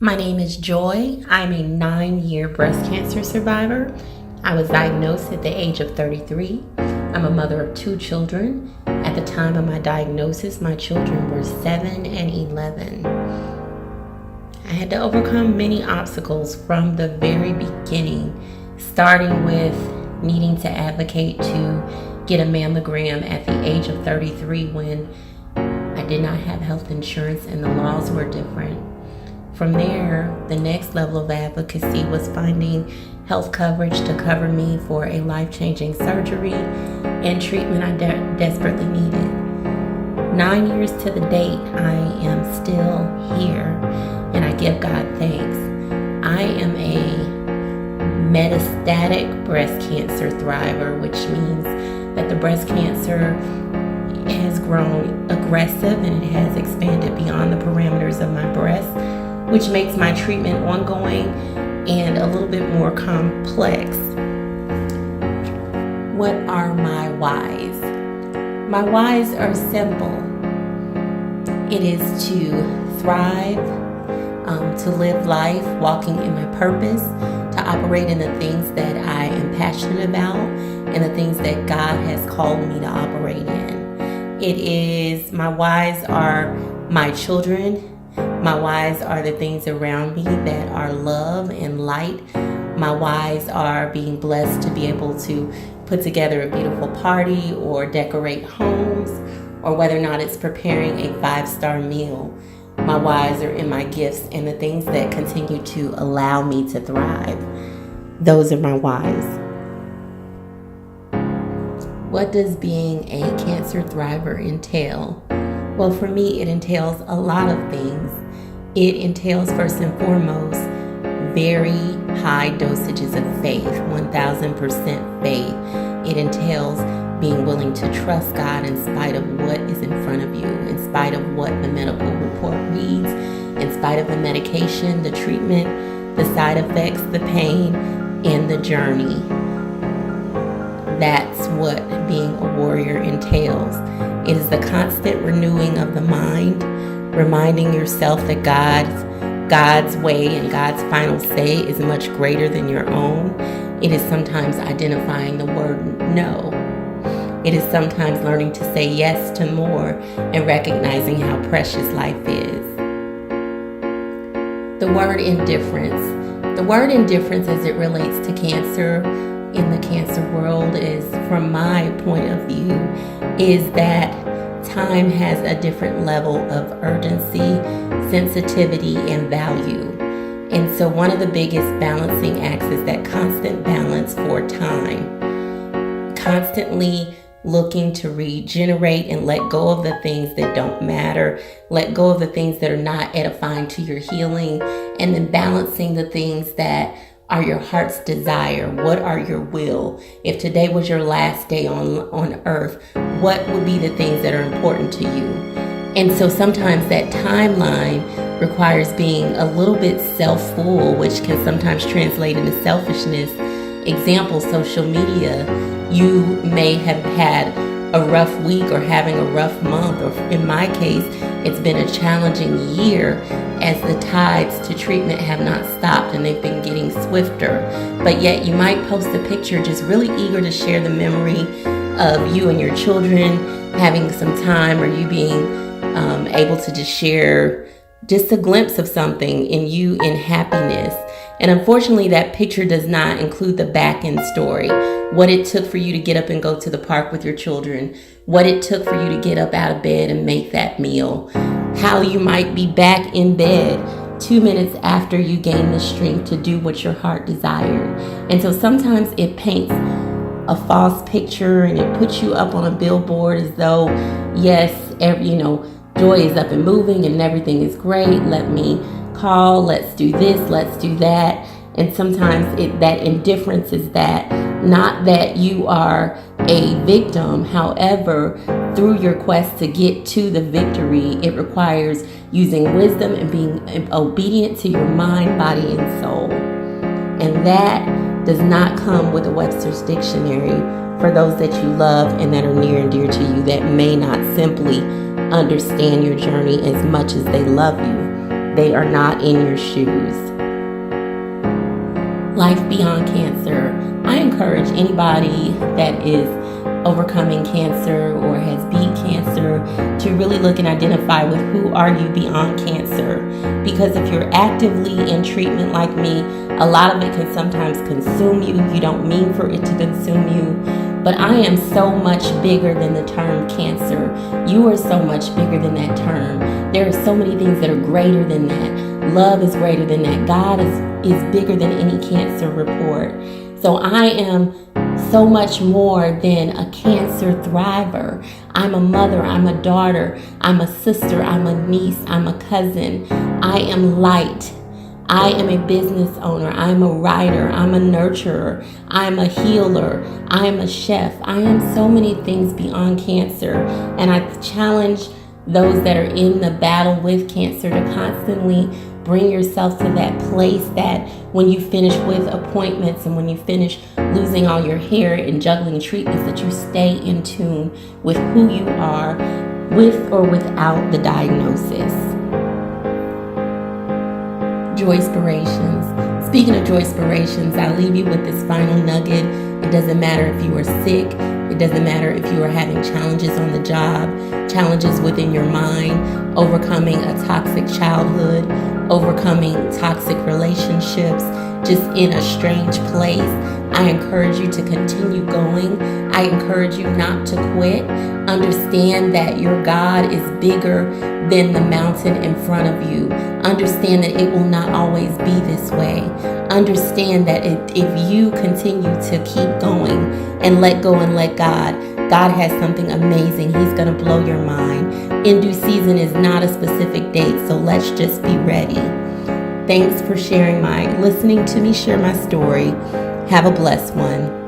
My name is Joy. I'm a 9-year breast cancer survivor. I was diagnosed at the age of 33. I'm a mother of 2 children. At the time of my diagnosis, my children were 7 and 11. I had to overcome many obstacles from the very beginning, starting with needing to advocate to get a mammogram at the age of 33 when I did not have health insurance and the laws were different. From there, the next level of advocacy was finding health coverage to cover me for a life-changing surgery and treatment I desperately needed. 9 years to the date, I am still here, and I give God thanks. I am a metastatic breast cancer thriver, which means that the breast cancer has grown aggressive and it has expanded beyond the parameters of my breast, which makes my treatment ongoing and a little bit more complex. What are my whys? My whys are simple. It is to thrive, to live life walking in my purpose, to operate in the things that I am passionate about and the things that God has called me to operate in. My whys are my children. My whys are the things around me that are love and light. My whys are being blessed to be able to put together a beautiful party or decorate homes, or whether or not it's preparing a 5-star meal. My whys are in my gifts and the things that continue to allow me to thrive. Those are my whys. What does being a cancer thriver entail? Well, for me, it entails a lot of things. It entails, first and foremost, very high dosages of faith, 1,000% faith. It entails being willing to trust God in spite of what is in front of you, in spite of what the medical report reads, in spite of the medication, the treatment, the side effects, the pain, and the journey. That's what being a warrior entails. It is the constant renewing of the mind, reminding yourself that God's way and God's final say is much greater than your own. It is sometimes identifying the word no. It is sometimes learning to say yes to more and recognizing how precious life is. The word indifference. The word indifference as it relates to cancer in the cancer world is, from my point of view, is that time has a different level of urgency, sensitivity, and value. And so one of the biggest balancing acts is that constant balance for time. Constantly looking to regenerate and let go of the things that don't matter, let go of the things that are not edifying to your healing, and then balancing the things that are your heart's desire. What are your will? If today was your last day on earth, what would be the things that are important to you? And so sometimes that timeline requires being a little bit self-full, which can sometimes translate into selfishness. Example, social media. You may have had a rough week or having a rough month, or in my case, it's been a challenging year as the tides to treatment have not stopped and they've been getting swifter. But yet you might post a picture just really eager to share the memory of you and your children having some time, or you being able to just share just a glimpse of something in you in happiness. And unfortunately, that picture does not include the back end story. What it took for you to get up and go to the park with your children. What it took for you to get up out of bed and make that meal. How you might be back in bed 2 minutes after you gain the strength to do what your heart desired. And so sometimes it paints a false picture and it puts you up on a billboard as though, yes, joy is up and moving and everything is great. Let me call, let's do this, let's do that. And sometimes that indifference is that, not that you are a victim. However, through your quest to get to the victory, it requires using wisdom and being obedient to your mind, body, and soul. And that does not come with a Webster's dictionary for those that you love and that are near and dear to you that may not simply understand your journey as much as they love you. they are not in your shoes. Life beyond cancer. I encourage anybody that is overcoming cancer or has beat cancer to really look and identify with who are you beyond cancer. Because if you're actively in treatment like me, a lot of it can sometimes consume you. You don't mean for it to consume you. But I am so much bigger than the term cancer. You are so much bigger than that term. There are so many things that are greater than that. Love is greater than that. God is bigger than any cancer report. So I am so much more than a cancer thriver. I'm a mother, I'm a daughter, I'm a sister, I'm a niece, I'm a cousin. I am light. I am a business owner. I'm a writer. I'm a nurturer. I'm a healer. I am a chef. I am so many things beyond cancer. And I challenge those that are in the battle with cancer to constantly bring yourself to that place that when you finish with appointments and when you finish losing all your hair and juggling treatments, that you stay in tune with who you are with or without the diagnosis. Joyspirations. Speaking of joyspirations, I leave you with this final nugget. It doesn't matter if you are sick. It doesn't matter if you are having challenges on the job, challenges within your mind, overcoming a toxic childhood, overcoming toxic relationships, just in a strange place. I encourage you to continue going. I encourage you not to quit. Understand that your God is bigger than the mountain in front of you. Understand that it will not always be this way. Understand that if you continue to keep going and let go and let God has something amazing. He's going to blow your mind. In due season is not a specific date, so let's just be ready. Thanks for listening to me share my story. Have a blessed one.